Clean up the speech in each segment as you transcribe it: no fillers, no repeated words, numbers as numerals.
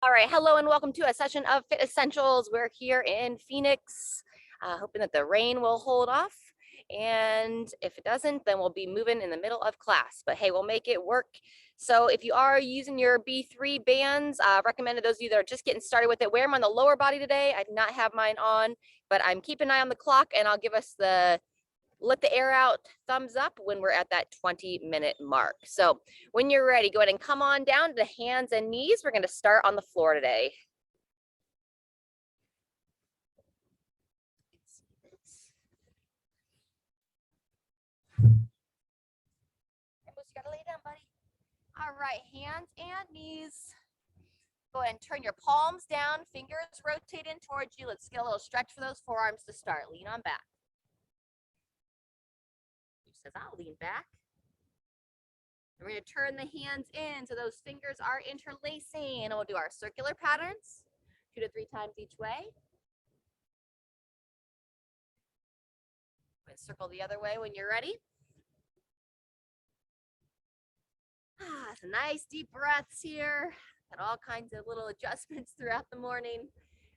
All right, hello and welcome to a session of Fit Essentials. We're here in Phoenix, hoping that the rain will hold off. And if it doesn't, then we'll be moving in the middle of class. But hey, we'll make it work. So if you are using your B3 bands, recommended those of you that are just getting started with it, wear them on the lower body today. I did not have mine on, but I'm keeping an eye on the clock and I'll give us the let the air out thumbs up when we're at that 20-minute mark. So when you're ready, go ahead and come on down to hands and knees. We're going to start on the floor today. You gotta lay down, buddy. All right, hands and knees. Go ahead and turn your palms down, fingers rotate in towards you. Let's get a little stretch for those forearms to start. Lean on back. Who says I'll lean back? We're going to turn the hands in so those fingers are interlacing. And we'll do our circular patterns 2 to 3 times each way. Circle the other way when you're ready. Some nice deep breaths here. Got all kinds of little adjustments throughout the morning.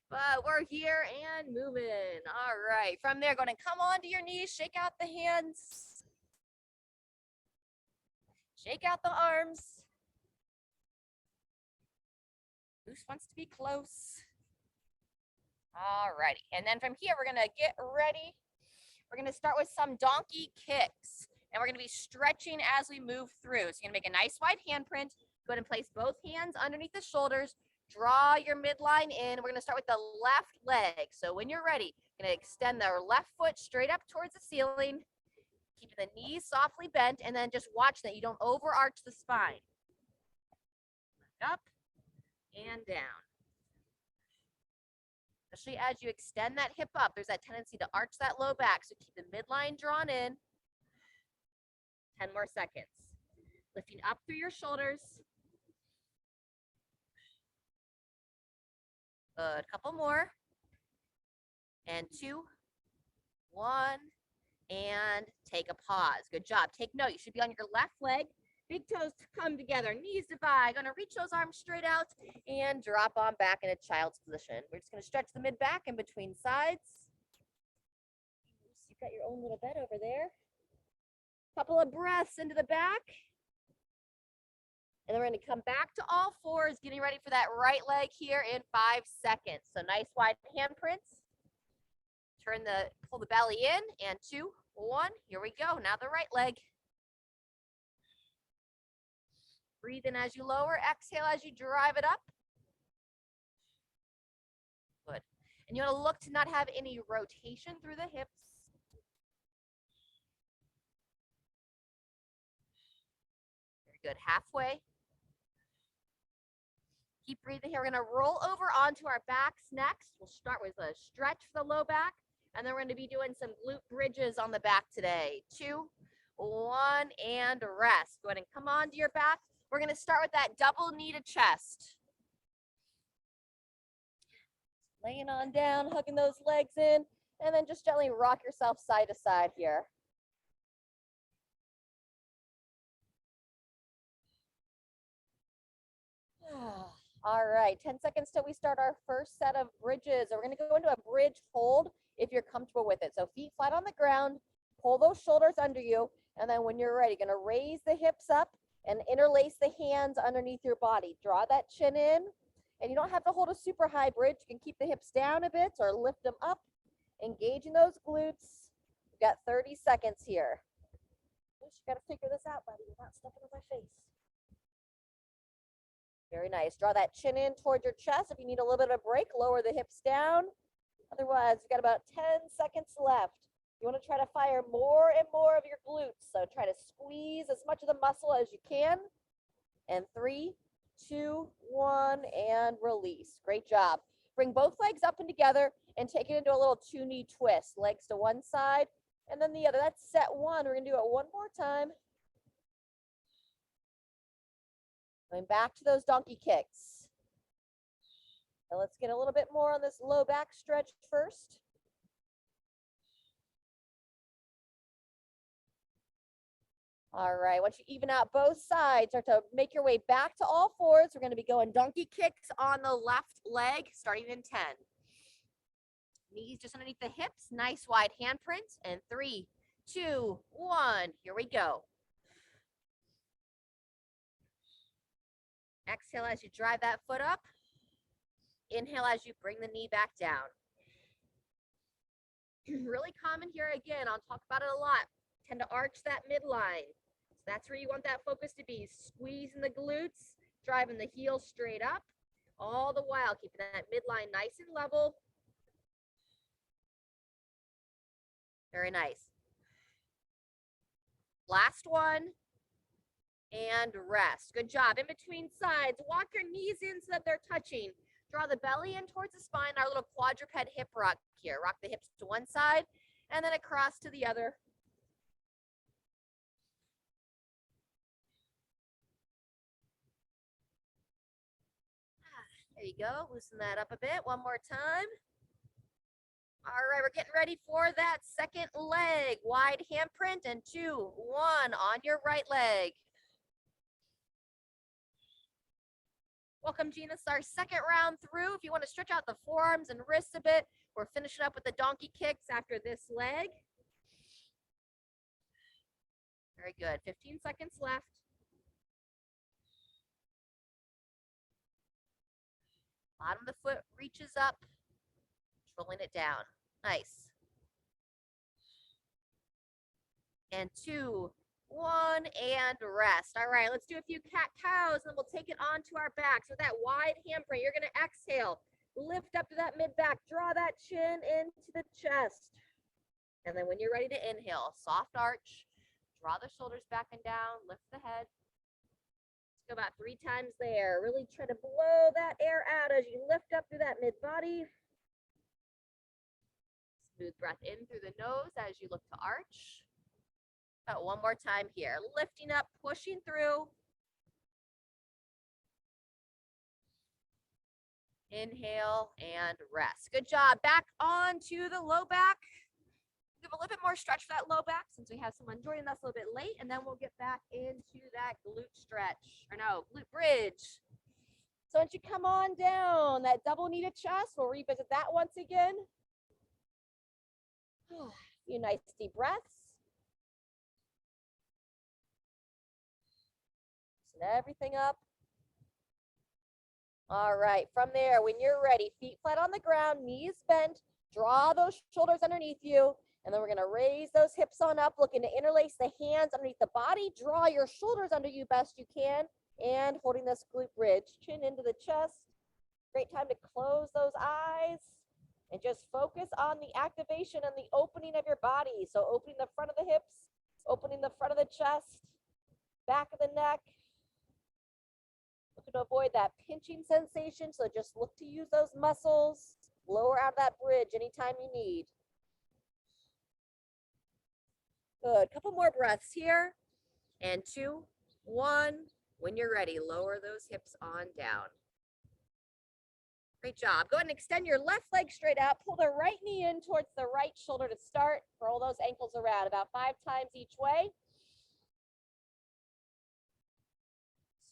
But we're here and moving. All right. From there, go ahead and come onto your knees. Shake out the hands. Shake out the arms. Who wants to be close? All righty. And then from here, we're going to get ready. We're going to start with some donkey kicks. And we're going to be stretching as we move through. So you're going to make a nice wide handprint. Go ahead and place both hands underneath the shoulders. Draw your midline in. We're going to start with the left leg. So when you're ready, you're going to extend the left foot straight up towards the ceiling. Keep the knees softly bent, and then just watch that you don't overarch the spine. Up and down. Especially as you extend that hip up, there's that tendency to arch that low back. So keep the midline drawn in. 10 more seconds. Lifting up through your shoulders. Good. Couple more. And 2, 1, and take a pause. Good job. Take note. You should be on your left leg. Big toes come together. Knees divide. Going to reach those arms straight out and drop on back in a child's position. We're just going to stretch the mid back in between sides. You've got your own little bed over there. Couple of breaths into the back. And then we're going to come back to all fours, getting ready for that right leg here in 5 seconds. So nice wide handprints. Pull the belly in, and 2, 1. Here we go. Now the right leg. Breathe in as you lower. Exhale as you drive it up. Good. And you want to look to not have any rotation through the hips. Very good. Halfway. Keep breathing here. We're going to roll over onto our backs next. We'll start with a stretch for the low back, and then we're going to be doing some glute bridges on the back today. 2, 1, and rest. Go ahead and come onto your back. We're going to start with that double knee to chest. Laying on down, hugging those legs in, and then just gently rock yourself side to side here. All right, 10 seconds till we start our first set of bridges. We're going to go into a bridge hold if you're comfortable with it. So feet flat on the ground, pull those shoulders under you, and then when you're ready, going to raise the hips up and interlace the hands underneath your body. Draw that chin in, and you don't have to hold a super high bridge. You can keep the hips down a bit or lift them up, engaging those glutes. We've got 30 seconds here. You got to figure this out, buddy. You're not stepping on my face. Very nice. Draw that chin in towards your chest. If you need a little bit of a break, lower the hips down. Otherwise, we've got about 10 seconds left. You want to try to fire more and more of your glutes. So try to squeeze as much of the muscle as you can. And 3, 2, 1, and release. Great job. Bring both legs up and together and take it into a little 2-knee twist. Legs to one side and then the other. That's set 1. We're going to do it one more time. Going back to those donkey kicks. Now let's get a little bit more on this low back stretch first. All right, once you even out both sides, start to make your way back to all fours. We're going to be going donkey kicks on the left leg, starting in 10. Knees just underneath the hips, nice wide handprints, and 3, 2, 1, here we go. Exhale as you drive that foot up. Inhale as you bring the knee back down. Really common here again, I'll talk about it a lot. Tend to arch that midline. So that's where you want that focus to be. Squeezing the glutes, driving the heels straight up, all the while keeping that midline nice and level. Very nice. Last one. And rest. Good job. In between sides, walk your knees in so that they're touching. Draw the belly in towards the spine, our little quadruped hip rock here. Rock the hips to one side and then across to the other. There you go. Loosen that up a bit. One more time. All right, we're getting ready for that second leg. Wide handprint and 2, 1 on your right leg. Welcome, Gina. It's our second round through. If you want to stretch out the forearms and wrists a bit, we're finishing up with the donkey kicks after this leg. Very good. 15 seconds left. Bottom of the foot reaches up, controlling it down. Nice. And 2, 1, and rest. All right, let's do a few cat-cows, and then we'll take it onto our backs. With that wide handprint, you're going to exhale. Lift up to that mid-back. Draw that chin into the chest. And then when you're ready to inhale, soft arch. Draw the shoulders back and down. Lift the head. Let's go about 3 times there. Really try to blow that air out as you lift up through that mid-body. Smooth breath in through the nose as you look to arch. About one more time here. Lifting up, pushing through. Inhale and rest. Good job. Back onto the low back. Give a little bit more stretch for that low back since we have someone joining us a little bit late, and then we'll get back into that glute stretch, or no, glute bridge. So once you come on down, that double knee to chest, we'll revisit that once again. A few nice deep breaths. Loosen everything up. All right, from there, when you're ready, feet flat on the ground, knees bent, draw those shoulders underneath you, and then we're gonna raise those hips on up, looking to interlace the hands underneath the body, draw your shoulders under you best you can, and holding this glute bridge, chin into the chest. Great time to close those eyes and just focus on the activation and the opening of your body. So opening the front of the hips, opening the front of the chest, back of the neck. Looking to avoid that pinching sensation, so just look to use those muscles. Lower out of that bridge anytime you need. Good. Couple more breaths here. And 2, 1. When you're ready, lower those hips on down. Great job. Go ahead and extend your left leg straight out. Pull the right knee in towards the right shoulder to start. Roll those ankles around about 5 times each way.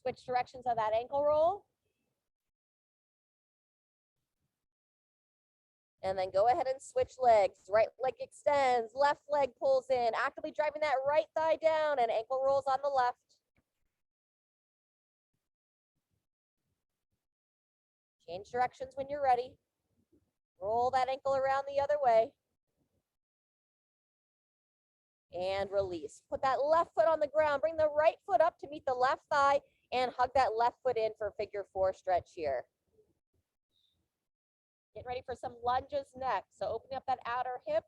Switch directions of that ankle roll. And then go ahead and switch legs. Right leg extends, left leg pulls in, actively driving that right thigh down, and ankle rolls on the left. Change directions when you're ready. Roll that ankle around the other way. And release. Put that left foot on the ground. Bring the right foot up to meet the left thigh and hug that left foot in for figure 4 stretch here. Get ready for some lunges next. So opening up that outer hip.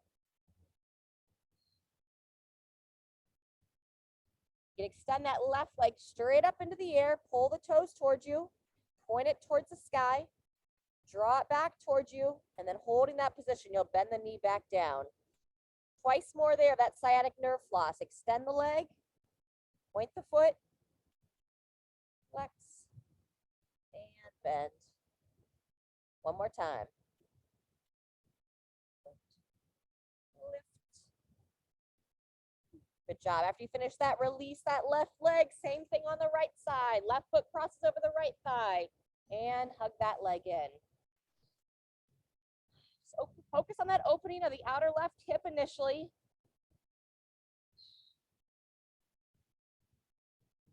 You can extend that left leg straight up into the air. Pull the toes towards you. Point it towards the sky. Draw it back towards you. And then holding that position, you'll bend the knee back down. Twice more there, that sciatic nerve floss. Extend the leg. Point the foot. Flex. And bend. One more time. Lift. Good job. After you finish that, release that left leg. Same thing on the right side. Left foot crosses over the right thigh. And hug that leg in. So focus on that opening of the outer left hip initially.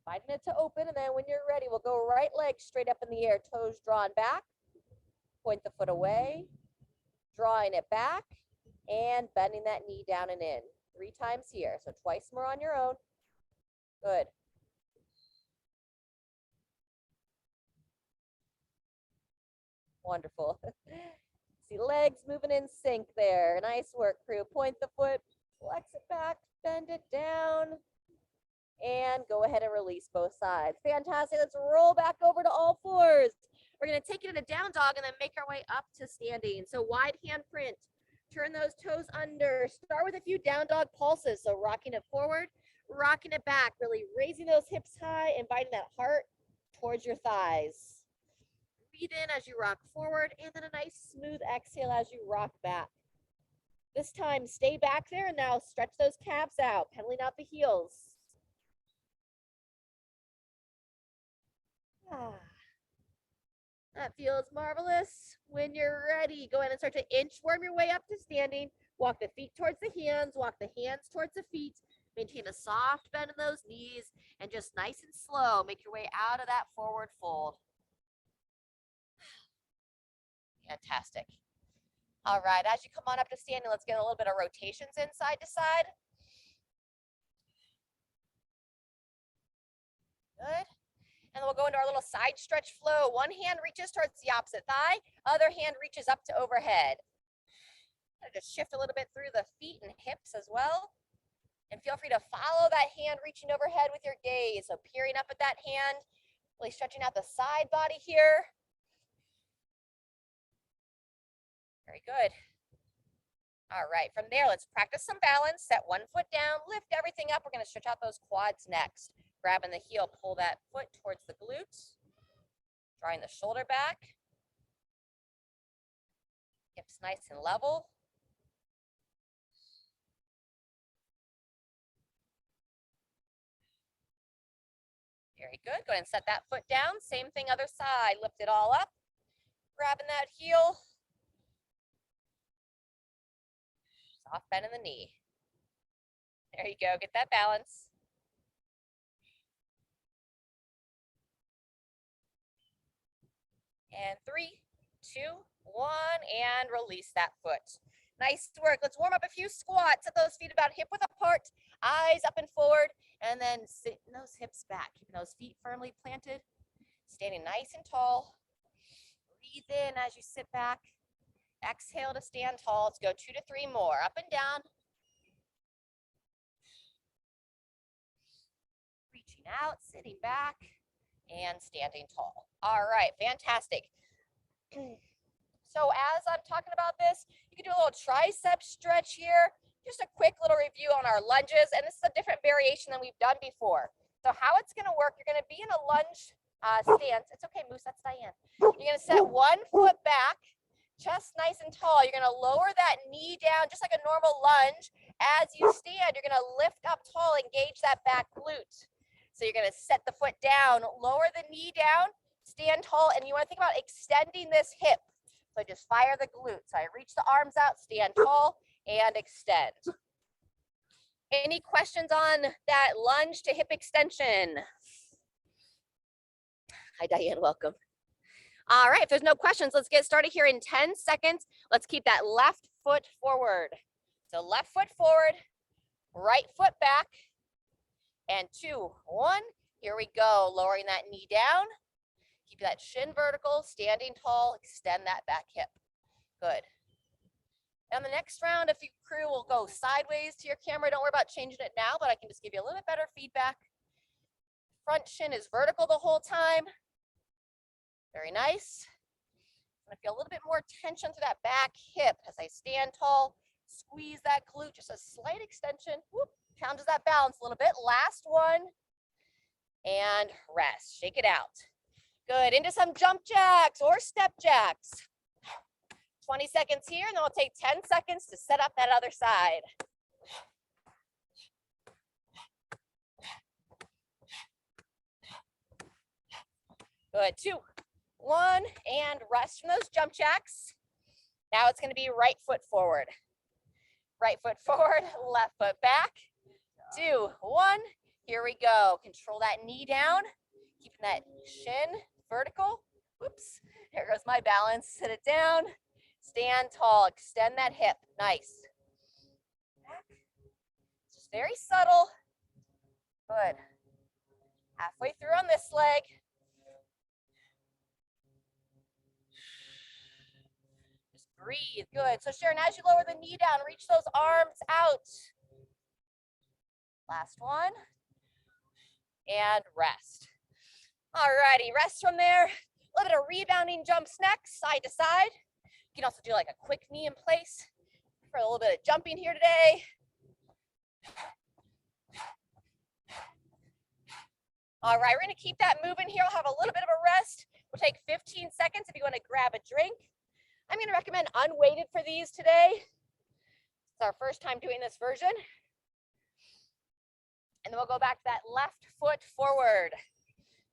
Inviting it to open, and then when you're ready, we'll go right leg straight up in the air, toes drawn back. Point the foot away, drawing it back, and bending that knee down and in. 3 times here, so twice more on your own. Good. Wonderful. See legs moving in sync there. Nice work, crew. Point the foot, flex it back, bend it down, and go ahead and release both sides. Fantastic. Let's roll back over to all fours. We're going to take it in a down dog and then make our way up to standing. So wide hand print. Turn those toes under. Start with a few down dog pulses. So rocking it forward, rocking it back, really raising those hips high, inviting that heart towards your thighs. Breathe in as you rock forward, and then a nice smooth exhale as you rock back. This time, stay back there, and now stretch those calves out, pedaling out the heels. That feels marvelous. When you're ready, go ahead and start to inchworm your way up to standing. Walk the feet towards the hands, walk the hands towards the feet. Maintain a soft bend in those knees, and just nice and slow, make your way out of that forward fold. Fantastic. All right, as you come on up to standing, let's get a little bit of rotations in side to side. Good. And then we'll go into our little side stretch flow. One hand reaches towards the opposite thigh, other hand reaches up to overhead. Just shift a little bit through the feet and hips as well. And feel free to follow that hand reaching overhead with your gaze. So peering up at that hand, really stretching out the side body here. Very good. All right, from there, let's practice some balance. Set one foot down, lift everything up. We're going to stretch out those quads next. Grabbing the heel, pull that foot towards the glutes. Drawing the shoulder back. Hips nice and level. Very good. Go ahead and set that foot down. Same thing, other side. Lift it all up. Grabbing that heel. Soft bend in the knee. There you go. Get that balance. And 3, 2, 1, and release that foot. Nice work. Let's warm up a few squats. Set those feet about hip width apart, eyes up and forward, and then sitting those hips back, keeping those feet firmly planted, standing nice and tall. Breathe in as you sit back. Exhale to stand tall. Let's go 2 to 3 more. Up and down. Reaching out, sitting back, and standing tall. All right, fantastic. So as I'm talking about this, you can do a little tricep stretch here. Just a quick little review on our lunges, and this is a different variation than we've done before. So how it's going to work, you're going to be in a lunge stance. It's okay, Moose, that's Diane. You're going to set one foot back, chest nice and tall. You're going to lower that knee down just like a normal lunge. As you stand, you're going to lift up tall, engage that back glute. So you're going to set the foot down, lower the knee down, stand tall, and you want to think about extending this hip. So just fire the glutes. So I reach the arms out, stand tall, and extend. Any questions on that lunge to hip extension? Hi, Diane, welcome. All right, if there's no questions, let's get started here in 10 seconds. Let's keep that left foot forward. So left foot forward, right foot back, and 2, 1. Here we go, lowering that knee down. Keep that shin vertical, standing tall, extend that back hip. Good. And the next round, if you crew, will go sideways to your camera. Don't worry about changing it now, but I can just give you a little bit better feedback. Front shin is vertical the whole time. Very nice. I'm gonna feel a little bit more tension through that back hip as I stand tall. Squeeze that glute, just a slight extension. Whoop, challenges that balance a little bit. Last one. And rest, shake it out. Good, into some jump jacks or step jacks. 20 seconds here, and then we'll take 10 seconds to set up that other side. Good, 2, 1, and rest from those jump jacks. Now it's gonna be right foot forward. Right foot forward, left foot back. 2, 1, here we go. Control that knee down, keeping that shin vertical. Whoops, here goes my balance. Sit it down, stand tall, extend that hip. Nice. Back. Just very subtle. Good. Halfway through on this leg. Just breathe. Good. So Sharon, as you lower the knee down, reach those arms out. Last one. And rest. Alrighty, rest from there. A little bit of rebounding jumps next, side to side. You can also do like a quick knee in place for a little bit of jumping here today. All right, we're gonna keep that moving here. I'll have a little bit of a rest. We'll take 15 seconds if you wanna grab a drink. I'm gonna recommend unweighted for these today. It's our first time doing this version. And then we'll go back to that left foot forward.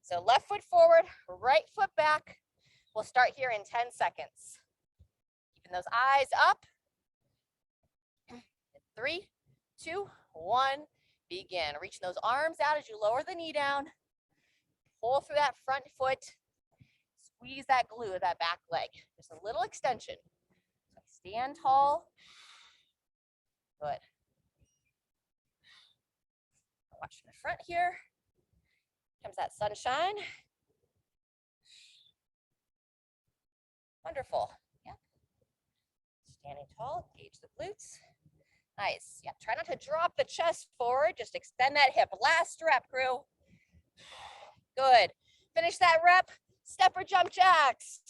So left foot forward, right foot back. We'll start here in 10 seconds. Keeping those eyes up. 3, 2, 1, begin. Reaching those arms out as you lower the knee down. Pull through that front foot. Squeeze that glute of that back leg. Just a little extension. So stand tall. Good. Watch from the front here. Comes that sunshine. Wonderful. Yep. Standing tall, engage the glutes. Nice. Yeah, try not to drop the chest forward. Just extend that hip. Last rep, crew. Good. Finish that rep. Step or jump jacks.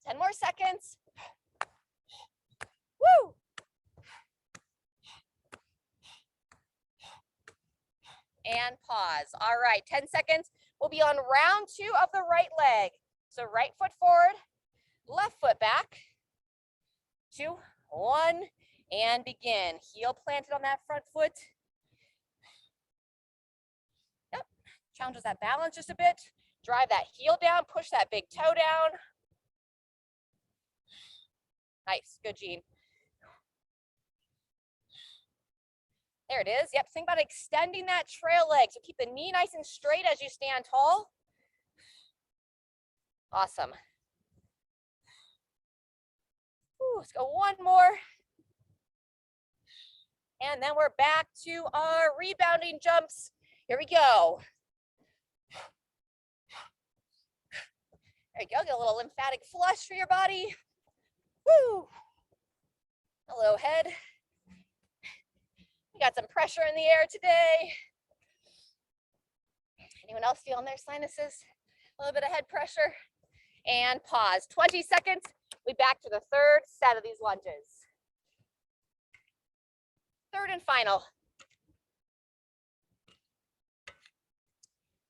Ten more seconds. Woo! And pause. All right, 10 seconds. We'll be on round 2 of the right leg. So right foot forward, left foot back. 2, 1, and begin. Heel planted on that front foot. Yep. Challenges that balance just a bit. Drive that heel down, push that big toe down. Nice, good, Gene. There it is. Yep, think about extending that trail leg. So keep the knee nice and straight as you stand tall. Awesome. Ooh, let's go one more. And then we're back to our rebounding jumps. Here we go. There you go. Get a little lymphatic flush for your body. Woo! Hello, head. We got some pressure in the air today. Anyone else feeling their sinuses? A little bit of head pressure. And pause. 20 seconds. We back to the third set of these lunges. Third and final.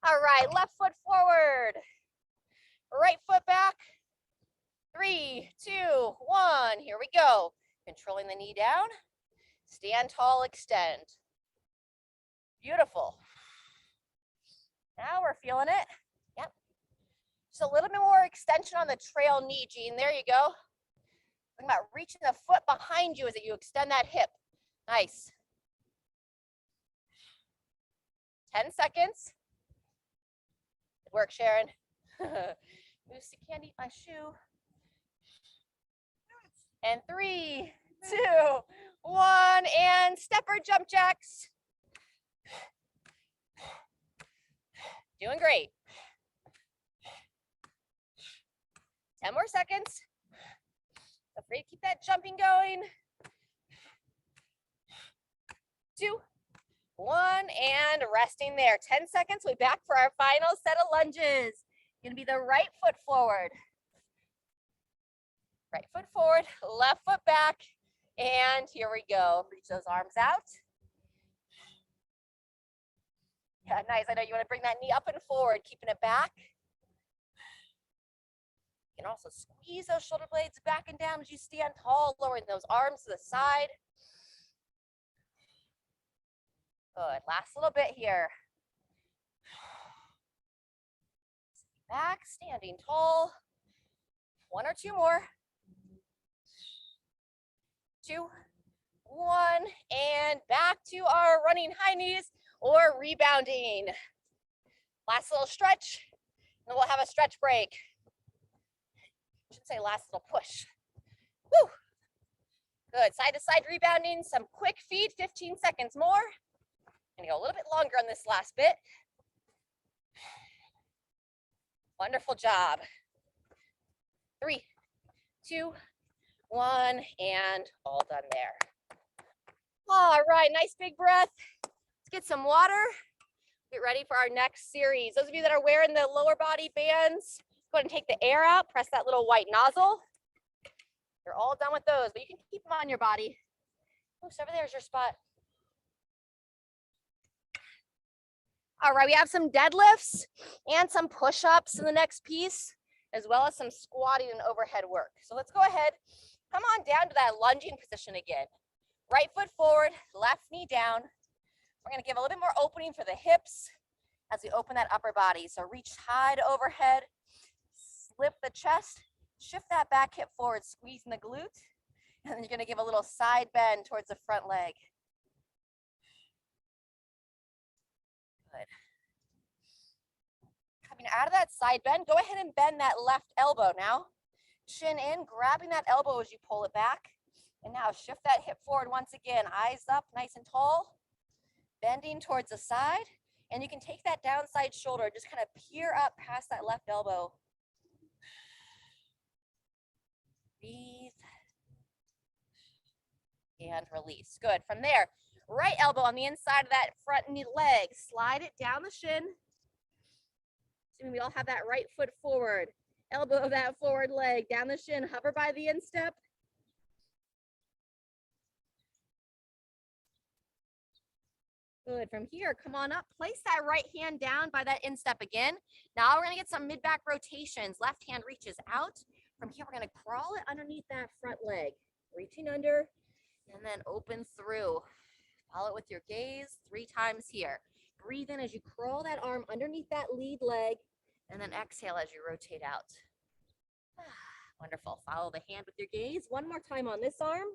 All right, left foot forward. Right foot back. 3, 2, 1. Here we go. Controlling the knee down. Stand tall, extend. Beautiful. Now we're feeling it. Yep. Just a little bit more extension on the trail knee, Gene. There you go. Think about reaching the foot behind you as you extend that hip. Nice. 10 seconds. Good work, Sharon. Lucy can't eat my shoe. And 3, 2, 1, and stepper jump jacks. Doing great. 10 more seconds. Feel free to keep that jumping going. 2, 1, and resting there. 10 seconds. We'll be back for our final set of lunges. Gonna be the right foot forward. Right foot forward, left foot back, and here we go. Reach those arms out. Yeah, nice. I know you want to bring that knee up and forward, keeping it back. You can also squeeze those shoulder blades back and down as you stand tall, lowering those arms to the side. Good. Last little bit here. Back, standing tall. 1 or 2 more. 2, 1, and back to our running high knees or rebounding. Last little stretch, and then we'll have a stretch break. I should say last little push. Woo! Good. Side to side rebounding, some quick feet, 15 seconds more. Gonna go a little bit longer on this last bit. Wonderful job. 3, 2, 1, and all done there. All right, nice big breath. Let's get some water. Get ready for our next series. Those of you that are wearing the lower body bands, go ahead and take the air out, press that little white nozzle. You're all done with those, but you can keep them on your body. Oh, so over there's your spot. All right, we have some deadlifts and some push-ups in the next piece, as well as some squatting and overhead work. So let's go ahead, come on down to that lunging position again. Right foot forward, left knee down. We're gonna give a little bit more opening for the hips as we open that upper body. So reach high to overhead, slip the chest, shift that back hip forward, squeezing the glute, and then you're gonna give a little side bend towards the front leg. Good. Coming out of that side bend, go ahead and bend that left elbow now. Chin in, grabbing that elbow as you pull it back. And now shift that hip forward once again, eyes up, nice and tall. Bending towards the side. And you can take that downside shoulder, just kind of peer up past that left elbow. Breathe. And release. Good. From there, right elbow on the inside of that front knee leg. Slide it down the shin. Assuming we all have that right foot forward. Elbow of that forward leg down the shin. Hover by the instep. Good. From here, come on up. Place that right hand down by that instep again. Now we're going to get some mid-back rotations. Left hand reaches out. From here, we're going to crawl it underneath that front leg. Reaching under and then open through. Follow it with your gaze 3 times here. Breathe in as you crawl that arm underneath that lead leg, and then exhale as you rotate out. Wonderful. Follow the hand with your gaze. 1 more time on this arm.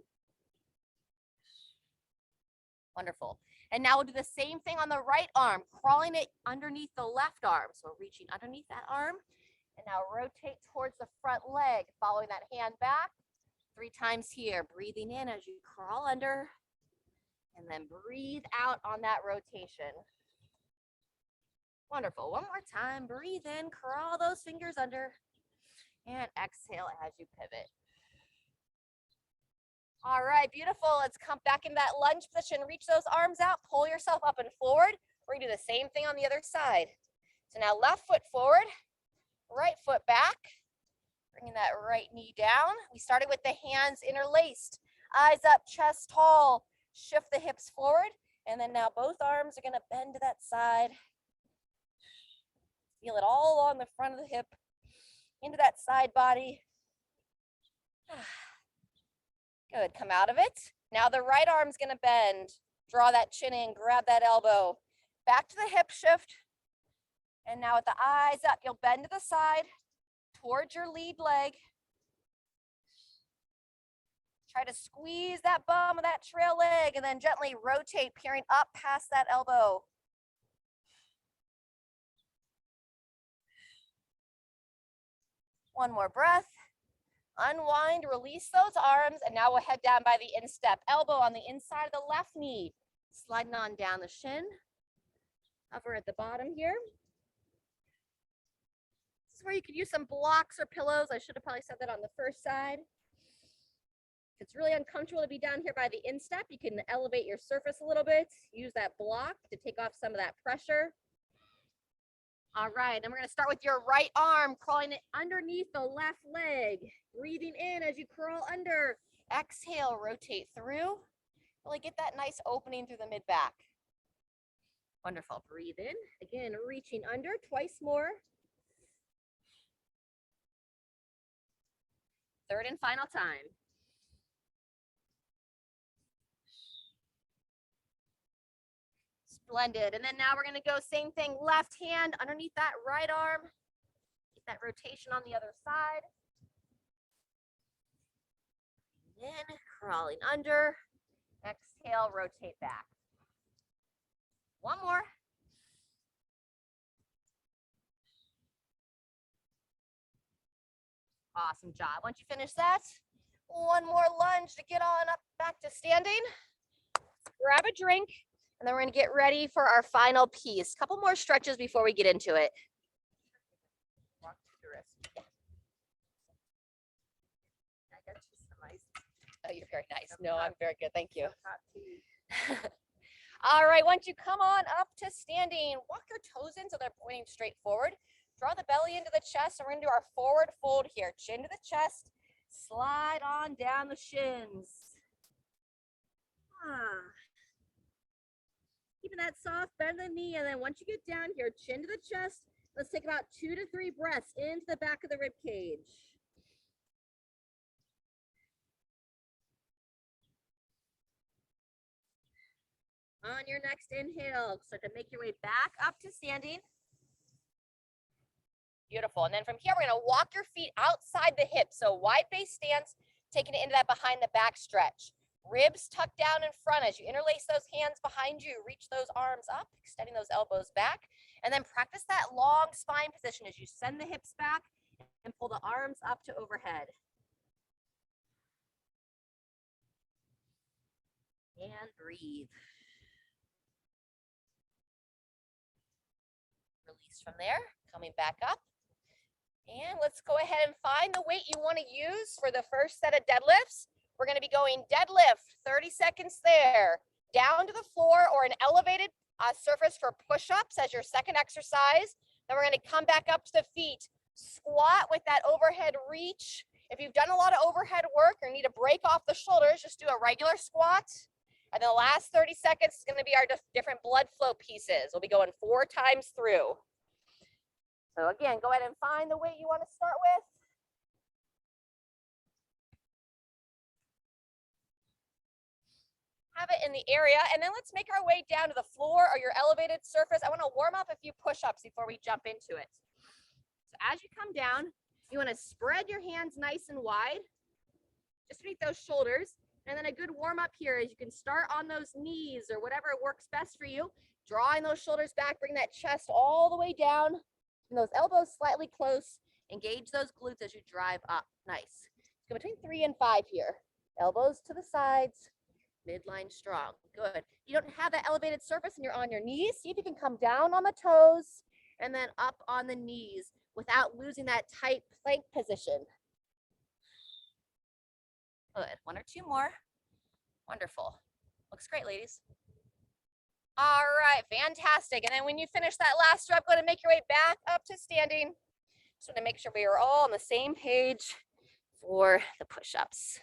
Wonderful. And now we'll do the same thing on the right arm, crawling it underneath the left arm. So reaching underneath that arm, and now rotate towards the front leg, following that hand back. 3 times here. Breathing in as you crawl under, and then breathe out on that rotation. Wonderful. 1 more time. Breathe in, crawl those fingers under, and exhale as you pivot. All right, beautiful. Let's come back in that lunge position. Reach those arms out, pull yourself up and forward. We're gonna do the same thing on the other side. So now left foot forward, right foot back, bringing that right knee down. We started with the hands interlaced, eyes up, chest tall, shift the hips forward, and then now both arms are gonna bend to that side. Feel it all along the front of the hip, into that side body. Good, come out of it. Now the right arm's gonna bend. Draw that chin in, grab that elbow. Back to the hip shift. And now with the eyes up, you'll bend to the side, towards your lead leg. Try to squeeze that bum of that trail leg and then gently rotate, peering up past that elbow. One more breath. Unwind, release those arms, and now we'll head down by the instep. Elbow on the inside of the left knee. Sliding on down the shin. Hover at the bottom here. This is where you could use some blocks or pillows. I should have probably said that on the first side. If it's really uncomfortable to be down here by the instep, you can elevate your surface a little bit. Use that block to take off some of that pressure. All right, then we're gonna start with your right arm, crawling it underneath the left leg. Breathing in as you crawl under. Exhale, rotate through. Really get that nice opening through the mid-back. Wonderful, breathe in. Again, reaching under, 2 more. 3rd and final time. Splendid. And then now we're going to go same thing, left hand underneath that right arm. Get that rotation on the other side. Then crawling under. Exhale, rotate back. One more. Awesome job. Once you finish that, one more lunge to get on up back to standing. Grab a drink, and then we're going to get ready for our final piece. Couple more stretches before we get into it. Walk to the wrist. Yeah. I got you some ice. Oh, you're very nice. No, I'm very good. Thank you. All right, once you come on up to standing, walk your toes in so they're pointing straight forward. Draw the belly into the chest, and we're going to do our forward fold here. Chin to the chest, slide on down the shins. Keeping that soft bend in the knee, and then once you get down here, chin to the chest, let's take about 2 to 3 breaths into the back of the rib cage. On your next inhale, start to make your way back up to standing. Beautiful. And then from here, we're going to walk your feet outside the hips. So wide base stance, taking it into that behind the back stretch. Ribs tucked down in front as you interlace those hands behind you. Reach those arms up, extending those elbows back. And then practice that long spine position as you send the hips back and pull the arms up to overhead. And breathe. Release from there, coming back up. And let's go ahead and find the weight you want to use for the first set of deadlifts. We're going to be going deadlift, 30 seconds there, down to the floor or an elevated surface for push-ups as your second exercise. Then we're going to come back up to the feet, squat with that overhead reach. If you've done a lot of overhead work or need to break off the shoulders, just do a regular squat. And then the last 30 seconds is going to be our different blood flow pieces. We'll be going 4 times through. So again, go ahead and find the weight you want to start with. Have it in the area, and then let's make our way down to the floor or your elevated surface. I want to warm up a few push-ups before we jump into it. So as you come down, you want to spread your hands nice and wide, just beneath those shoulders. And then a good warm up here is you can start on those knees or whatever works best for you. Drawing those shoulders back, bring that chest all the way down. And those elbows slightly close. Engage those glutes as you drive up. Nice. Go between 3 and 5 here. Elbows to the sides. Midline strong. Good. You don't have that elevated surface and you're on your knees. See if you can come down on the toes and then up on the knees without losing that tight plank position. Good. 1 or 2 more. Wonderful. Looks great, ladies. All right, fantastic. And then when you finish that last rep, go ahead and make your way back up to standing. Just want to make sure we are all on the same page for the push-ups.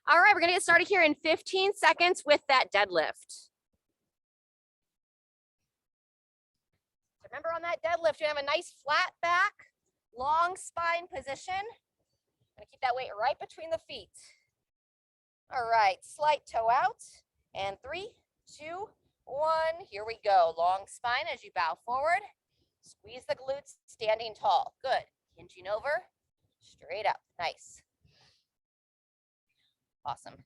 All right, we're going to get started here in 15 seconds with that deadlift. So remember on that deadlift, you have a nice flat back, long spine position. Going to keep that weight right between the feet. All right, slight toe out. And 3, 2, 1, here we go. Long spine as you bow forward. Squeeze the glutes, standing tall. Good. Hinging over, straight up. Nice. Awesome.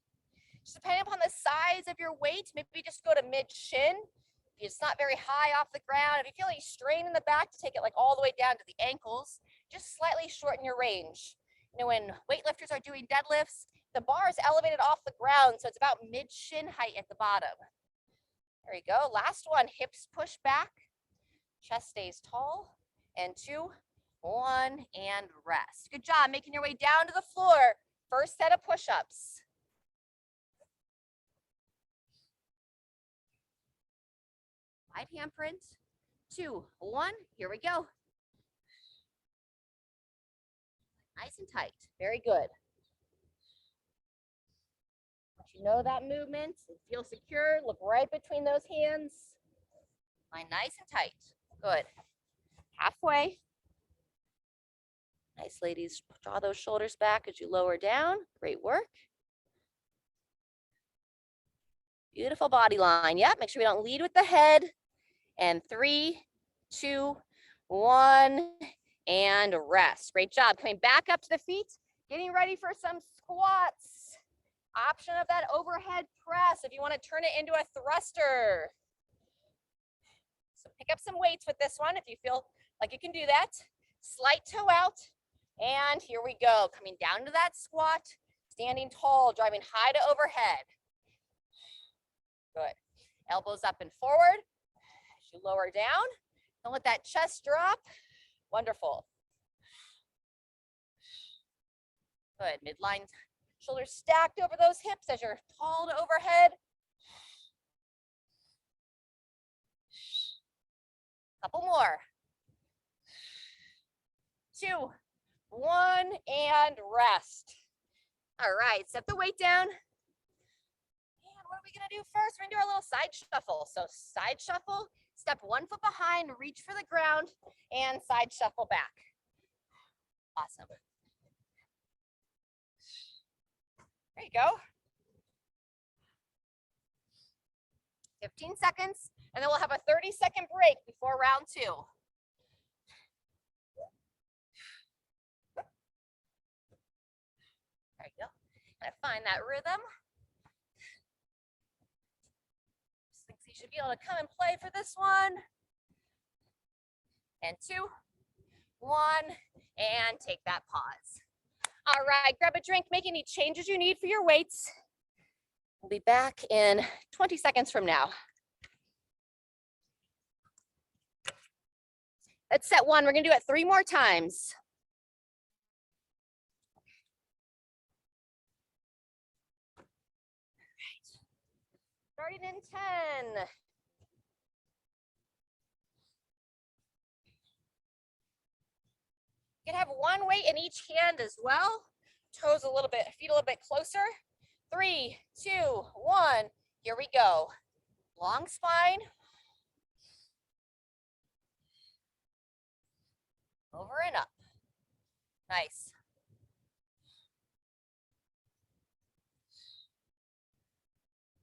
Just depending upon the size of your weight, maybe just go to mid-shin. If it's not very high off the ground, if you feel any strain in the back, to take it like all the way down to the ankles, just slightly shorten your range. You know, when weightlifters are doing deadlifts, the bar is elevated off the ground, so it's about mid-shin height at the bottom. There you go. Last one, hips push back, chest stays tall, and 2, 1, and rest. Good job making your way down to the floor. First set of push-ups. Wide handprint, 2, 1, here we go. Nice and tight, very good. Once you know that movement, feel secure, look right between those hands. Line nice and tight, good. Halfway. Nice, ladies, draw those shoulders back as you lower down, great work. Beautiful body line. Yep, make sure we don't lead with the head. And 3, 2, 1, and rest. Great job. Coming back up to the feet, getting ready for some squats. Option of that overhead press if you want to turn it into a thruster. So pick up some weights with this one if you feel like you can do that. Slight toe out. And here we go. Coming down to that squat, standing tall, driving high to overhead. Good. Elbows up and forward. As you lower down, don't let that chest drop. Wonderful. Good. Midline, shoulders stacked over those hips as you're tall to overhead. Couple more. 2, 1, and rest. All right, set the weight down. And what are we gonna do first? We're gonna do our little side shuffle. So side shuffle, step 1 foot behind, reach for the ground, and side shuffle back. Awesome. There you go. 15 seconds, and then we'll have a 30-second break before round 2. There you go. Gotta find that rhythm. Just think you should be able to come and play for this one. And 2, 1, and take that pause. All right, grab a drink, make any changes you need for your weights. We'll be back in 20 seconds from now. That's set 1. We're gonna do it 3 more times. Starting in 10. You can have one weight in each hand as well. Toes a little bit, feet a little bit closer. 3, 2, 1. Here we go. Long spine. Over and up. Nice.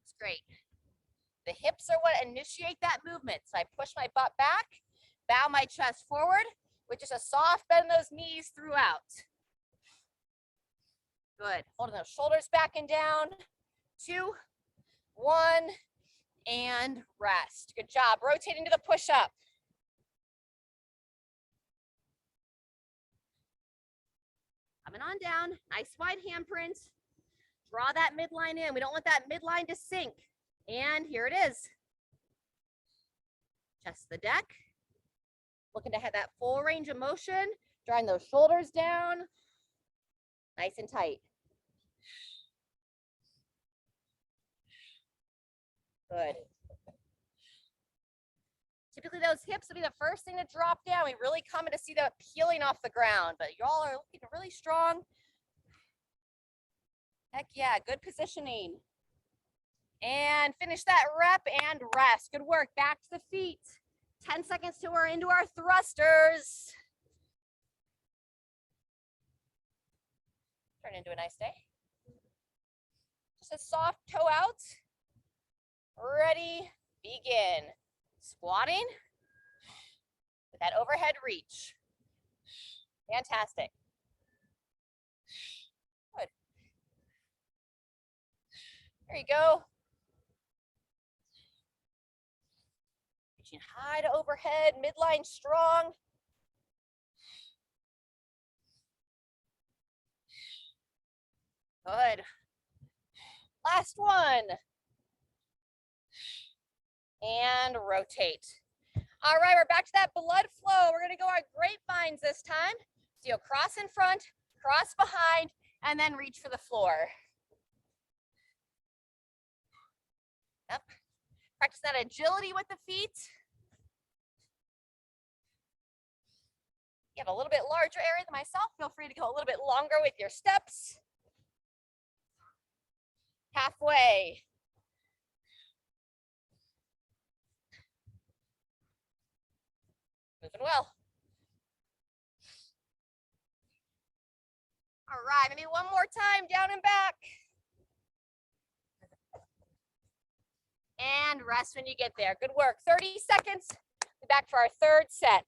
It's great. The hips are what initiate that movement. So I push my butt back, bow my chest forward, with just a soft bend in those knees throughout. Good. Holding those shoulders back and down. 2, 1, and rest. Good job. Rotating to the push-up. Coming on down. Nice wide handprint. Draw that midline in. We don't want that midline to sink. And here it is. Chest the deck. Looking to have that full range of motion, drawing those shoulders down, nice and tight. Good. Typically those hips will be the first thing to drop down. We really come in to see that peeling off the ground, but y'all are looking really strong. Heck yeah, good positioning. And finish that rep and rest. Good work, back to the feet. 10 seconds till we're into our thrusters. Turn into a nice day. Just a soft toe out. Ready, begin. Squatting with that overhead reach. Fantastic. Good. There you go. Reaching high to overhead, midline strong. Good. Last one. And rotate. All right, we're back to that blood flow. We're gonna go our grapevines this time. So you'll cross in front, cross behind, and then reach for the floor. Yep. Practice that agility with the feet. You have a little bit larger area than myself. Feel free to go a little bit longer with your steps. Halfway. Moving well. All right, maybe one more time, down and back. And rest when you get there. Good work. 30 seconds. We're back for our third set.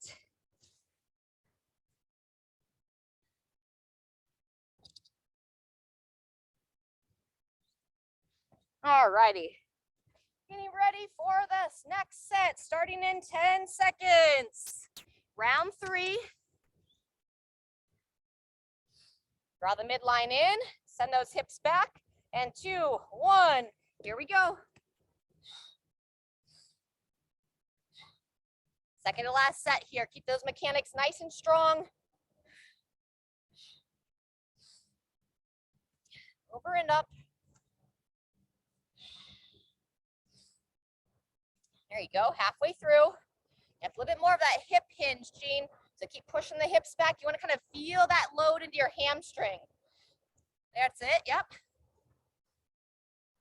All righty. Getting ready for this next set, starting in 10 seconds. Round 3. Draw the midline in, send those hips back, and 2, 1. Here we go. Second to last set here. Keep those mechanics nice and strong. Over and up. There you go, halfway through. You have a little bit more of that hip hinge, Jean. So keep pushing the hips back. You want to kind of feel that load into your hamstring. That's it, yep.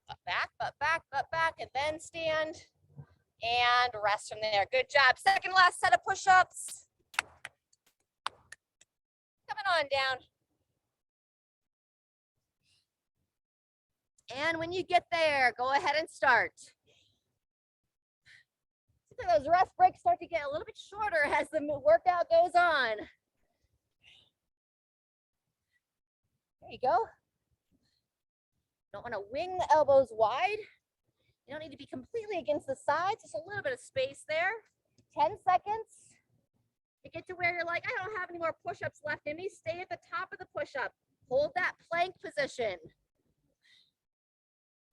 Butt back, and then stand. And rest from there. Good job. Second last set of push-ups. Coming on down. And when you get there, go ahead and start. Those rest breaks start to get a little bit shorter as the workout goes on. There you go. Don't want to wing the elbows wide. You don't need to be completely against the sides. Just a little bit of space there. 10 seconds. You get to where you're like, I don't have any more push-ups left in me. Stay at the top of the push-up. Hold that plank position.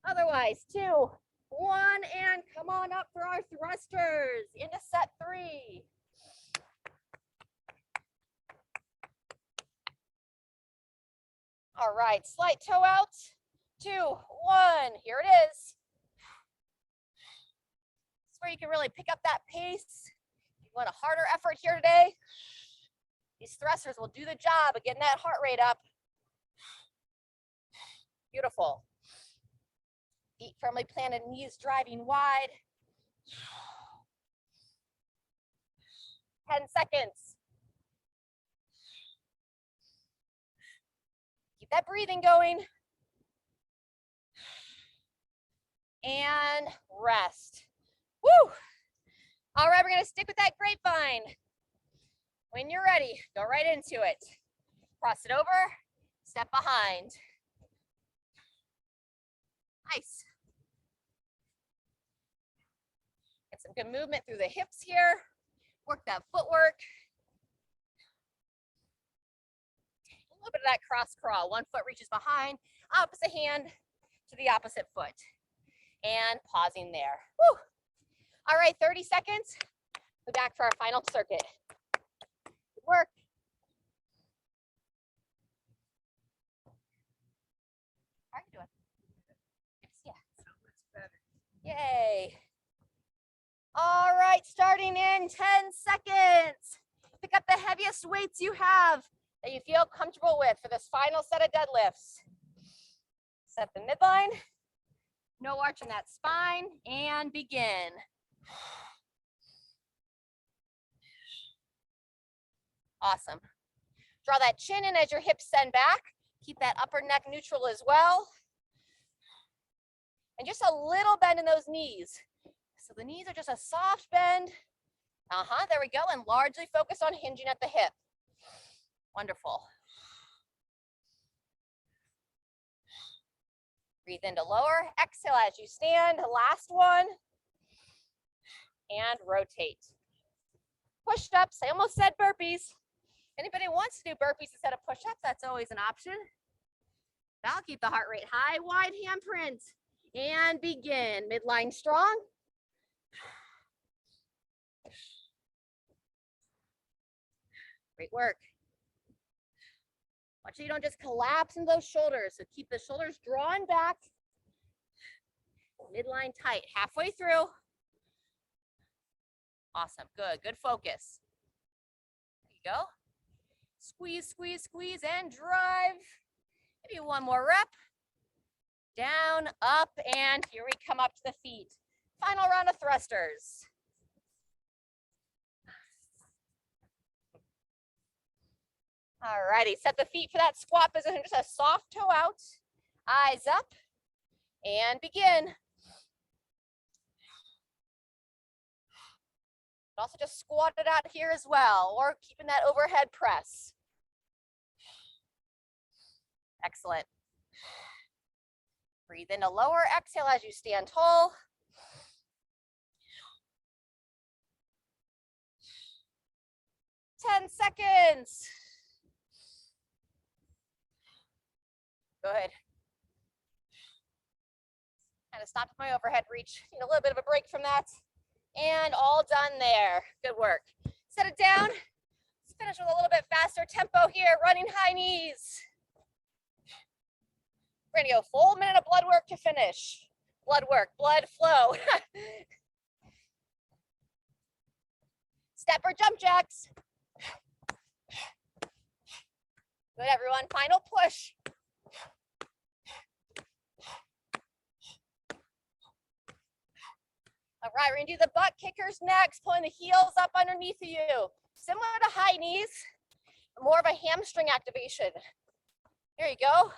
Otherwise, 2, 1, and come on up for our thrusters into set 3. All right, slight toe out. 2, 1, here it is. This is where you can really pick up that pace. If you want a harder effort here today, these thrusters will do the job of getting that heart rate up. Beautiful. Feet firmly planted, knees driving wide. 10 seconds. Keep that breathing going. And rest. Woo! All right, we're gonna stick with that grapevine. When you're ready, go right into it. Cross it over, step behind. Nice. Get some good movement through the hips here. Work that footwork. A little bit of that cross crawl. One foot reaches behind, opposite hand to the opposite foot. And pausing there. Woo. All right, 30 seconds. We're back for our final circuit. Good work. How are you doing? Yeah. Yay. All right, starting in 10 seconds. Pick up the heaviest weights you have that you feel comfortable with for this final set of deadlifts. Set the midline. No arch in that spine, and begin. Awesome. Draw that chin in as your hips send back. Keep that upper neck neutral as well. And just a little bend in those knees. So the knees are just a soft bend. There we go. And largely focus on hinging at the hip. Wonderful. Breathe into lower. Exhale as you stand. Last one. And rotate. Push-ups. I almost said burpees. Anybody wants to do burpees instead of push-ups, that's always an option. That'll keep the heart rate high. Wide handprint. And begin. Midline strong. Great work. Watch so you don't just collapse in those shoulders. So keep the shoulders drawn back. Midline tight. Halfway through. Awesome. Good. Good focus. There you go. Squeeze, squeeze, squeeze, and drive. Maybe one more rep. Down, up, and here we come up to the feet. Final round of thrusters. All righty, set the feet for that squat position, just a soft toe out, eyes up, and begin. But also just squat it out here as well, or keeping that overhead press. Excellent. Breathe in a lower exhale as you stand tall. Ten seconds. Good. Kind of stopped my overhead reach. Need a little bit of a break from that. And all done there. Good work. Set it down. Let's finish with a little bit faster tempo here. Running high knees. We're gonna go full minute of blood work to finish. Blood work, blood flow. Step or jump jacks. Good, everyone. Final push. All right, we're gonna do the butt kickers next, pulling the heels up underneath of you. Similar to high knees, more of a hamstring activation. Here you go.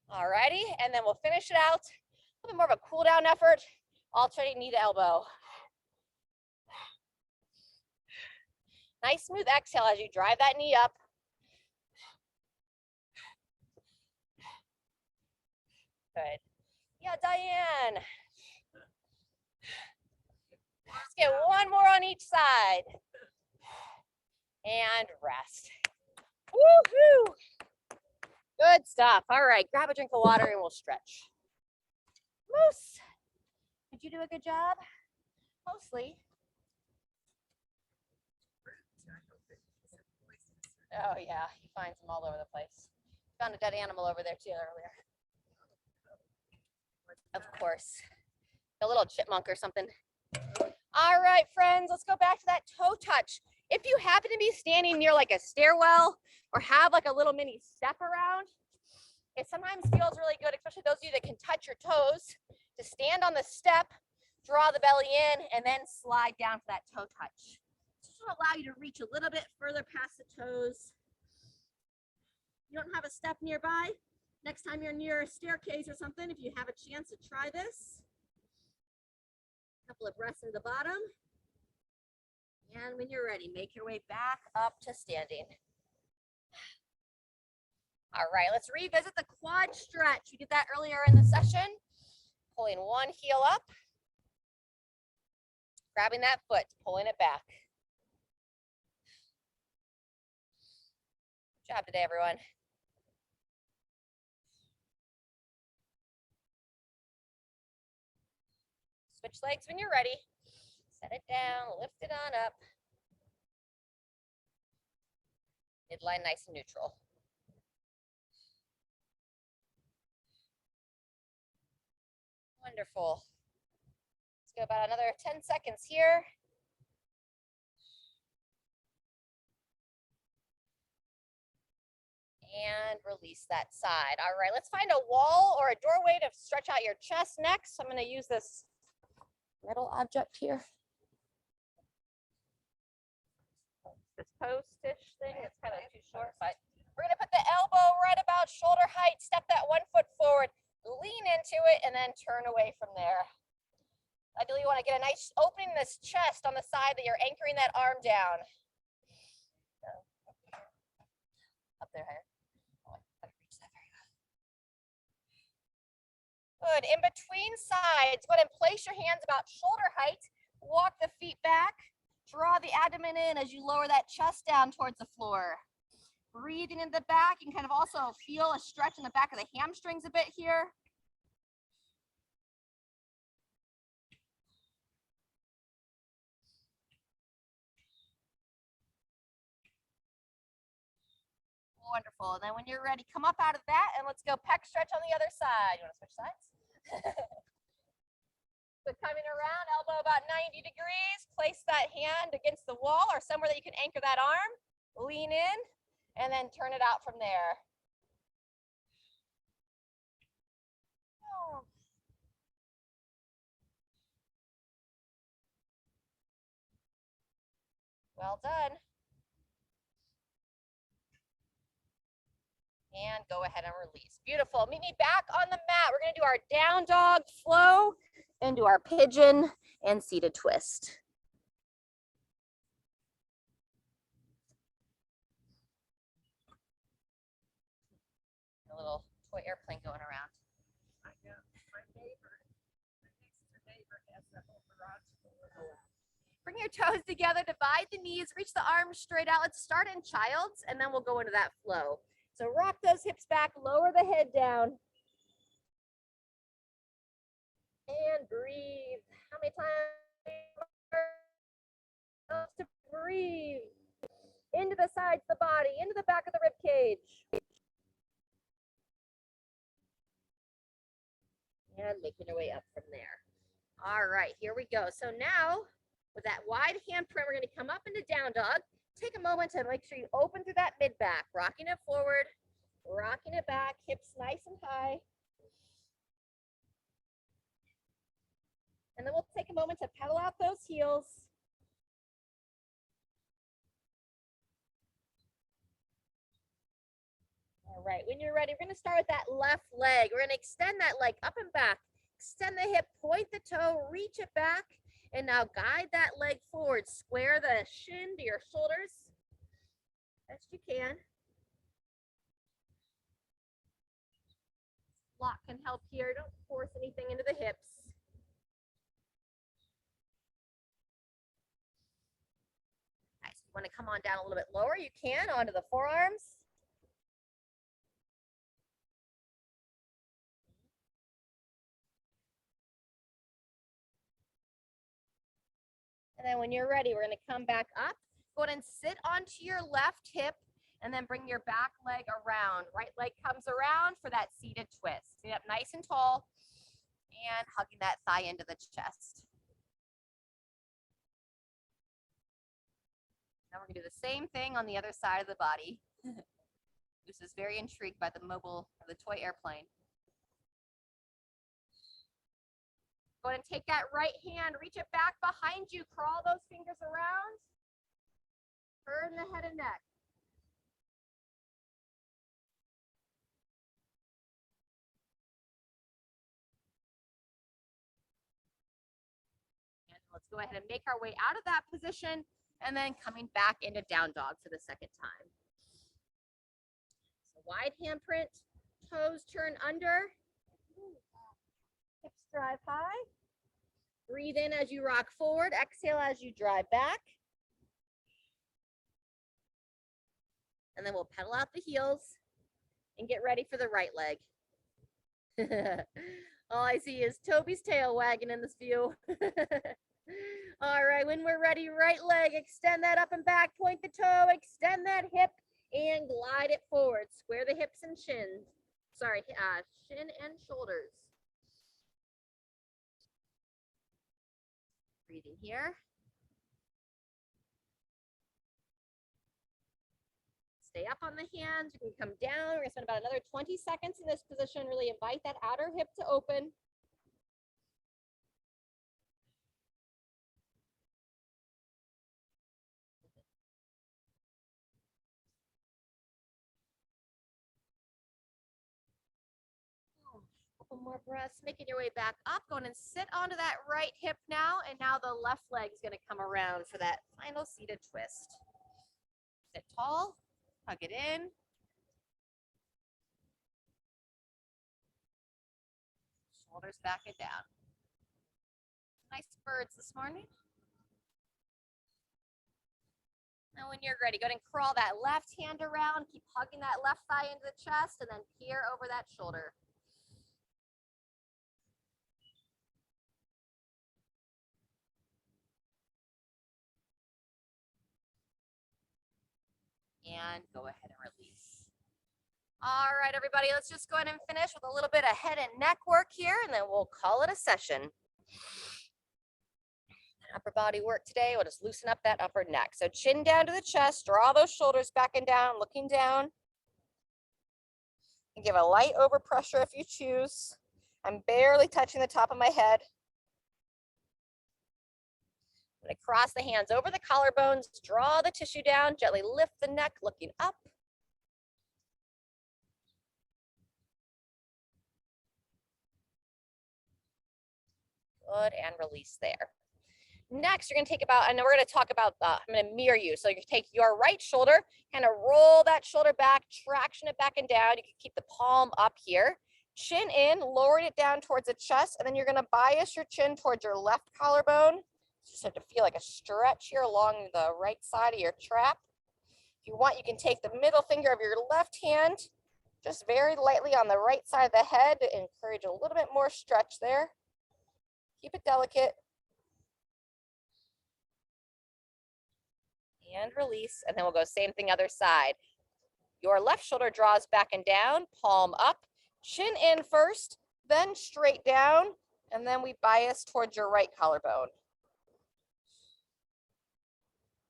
All righty, and then we'll finish it out. A little bit more of a cool down effort, alternating knee to elbow. Nice smooth exhale as you drive that knee up. Good. Yeah, Diane. Let's get one more on each side. And rest. Woohoo! Good stuff. All right, grab a drink of water and we'll stretch. Moose, did you do a good job? Mostly. Oh yeah, he finds them all over the place. Found a dead animal over there too earlier. Of course. A little chipmunk or something. All right, friends, let's go back to that toe touch. If you happen to be standing near like a stairwell or have like a little mini step around, it sometimes feels really good, especially those of you that can touch your toes, to stand on the step, draw the belly in, and then slide down to that toe touch. This will allow you to reach a little bit further past the toes. You don't have a step nearby. Next time you're near a staircase or something, if you have a chance to try this. A couple of breaths in the bottom. And when you're ready, make your way back up to standing. All right, let's revisit the quad stretch. We did that earlier in the session. Pulling one heel up. Grabbing that foot, pulling it back. Good job today, everyone. Switch legs when you're ready. Set it down, lift it on up. Midline nice and neutral. Wonderful. Let's go about another 10 seconds here. And release that side. All right, let's find a wall or a doorway to stretch out your chest next. I'm going to use this metal object here. This post-ish thing, it's kind of too short, but we're going to put the elbow right about shoulder height, step that one foot forward, lean into it, and then turn away from there. Ideally, you want to get a nice opening in this chest on the side that you're anchoring that arm down. Up there higher. Good. In between sides, go ahead and place your hands about shoulder height. Walk the feet back. Draw the abdomen in as you lower that chest down towards the floor. Breathing in the back. You can kind of also feel a stretch in the back of the hamstrings a bit here. Wonderful. And then when you're ready, come up out of that and let's go pec stretch on the other side. You want to switch sides? So coming around, elbow about 90 degrees. Place that hand against the wall or somewhere that you can anchor that arm. Lean in and then turn it out from there. Oh. Well done. And go ahead and release. Beautiful. Meet me back on the mat. We're going to do our down dog flow and do our pigeon and seated twist. A little toy airplane going around. I know. My neighbor, my next door neighbor has the whole garage full of them. Bring your toes together, divide the knees, reach the arms straight out. Let's start in child's, and then we'll go into that flow. So rock those hips back, lower the head down. And breathe. How many times to breathe? Into the sides of the body, into the back of the rib cage. And making your way up from there. All right, here we go. So now, with that wide handprint, we're going to come up into down dog. Take a moment to make sure you open through that mid back, rocking it forward, rocking it back, hips nice and high. And then we'll take a moment to pedal out those heels. All right, when you're ready, we're going to start with that left leg. We're going to extend that leg up and back. Extend the hip, point the toe, reach it back, and now guide that leg forward. Square the shin to your shoulders best you can. Lock can help here. Don't force anything into the hips. Nice. If you want to come on down a little bit lower, you can, onto the forearms. And then when you're ready, we're going to come back up. Go ahead and sit onto your left hip and then bring your back leg around. Right leg comes around for that seated twist. Sit up nice and tall and hugging that thigh into the chest. Now we're going to do the same thing on the other side of the body. This is very intrigued by the mobile or the toy airplane. Go ahead and take that right hand, reach it back behind you, crawl those fingers around, turn the head and neck. And let's go ahead and make our way out of that position and then coming back into down dog for the second time. So wide handprint, toes turn under, hips drive high. Breathe in as you rock forward, exhale as you drive back. And then we'll pedal out the heels and get ready for the right leg. All I see is Toby's tail wagging in this view. All right, when we're ready, right leg, extend that up and back, point the toe, extend that hip, and glide it forward. Square the hips and shins. Sorry, shin and shoulders. Breathing here. Stay up on the hands. You can come down. We're going to spend about another 20 seconds in this position. Really invite that outer hip to open. Couple more breaths, making your way back up. Going and sit onto that right hip now. And now the left leg is going to come around for that final seated twist. Sit tall, hug it in. Shoulders back and down. Nice birds this morning. Now when you're ready, go ahead and crawl that left hand around. Keep hugging that left thigh into the chest and then peer over that shoulder. And go ahead and release. All right, everybody, let's just go ahead and finish with a little bit of head and neck work here, and then we'll call it a session. Upper body work today. We'll just loosen up that upper neck. So chin down to the chest, draw those shoulders back and down, looking down. And give a light overpressure if you choose. I'm barely touching the top of my head. I'm going to cross the hands over the collarbones, draw the tissue down, gently lift the neck, looking up. Good, and release there. Next, you're gonna take about, and we're gonna talk about, I'm gonna mirror you. So you can take your right shoulder, kind of roll that shoulder back, traction it back and down. You can keep the palm up here, chin in, lower it down towards the chest, and then you're gonna bias your chin towards your left collarbone. Just have to feel like a stretch here along the right side of your trap. If you want, you can take the middle finger of your left hand, just very lightly on the right side of the head to encourage a little bit more stretch there. Keep it delicate. And release, and then we'll go same thing other side. Your left shoulder draws back and down, palm up, chin in first, then straight down, and then we bias towards your right collarbone.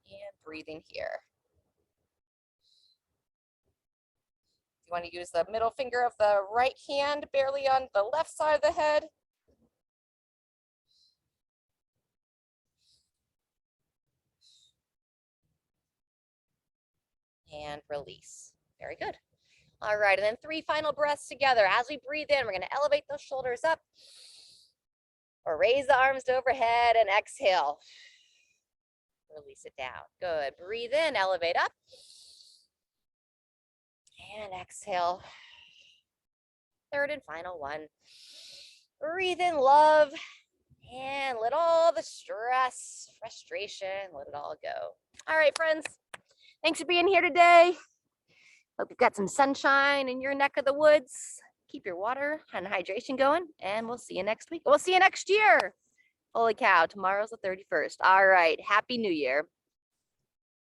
And breathing here. You want to use the middle finger of the right hand barely on the left side of the head. And release. Very good. All right, and then 3 final breaths together. As we breathe in, we're going to elevate those shoulders up or raise the arms to overhead and exhale. Release it down. Good. Breathe in, elevate up. And exhale. Third and final one. Breathe in love and let all the stress, frustration, let it all go. All right, friends. Thanks for being here today. Hope you've got some sunshine in your neck of the woods. Keep your water and hydration going, and we'll see you next week. We'll see you next year. Holy cow, tomorrow's the 31st. All right, Happy New Year.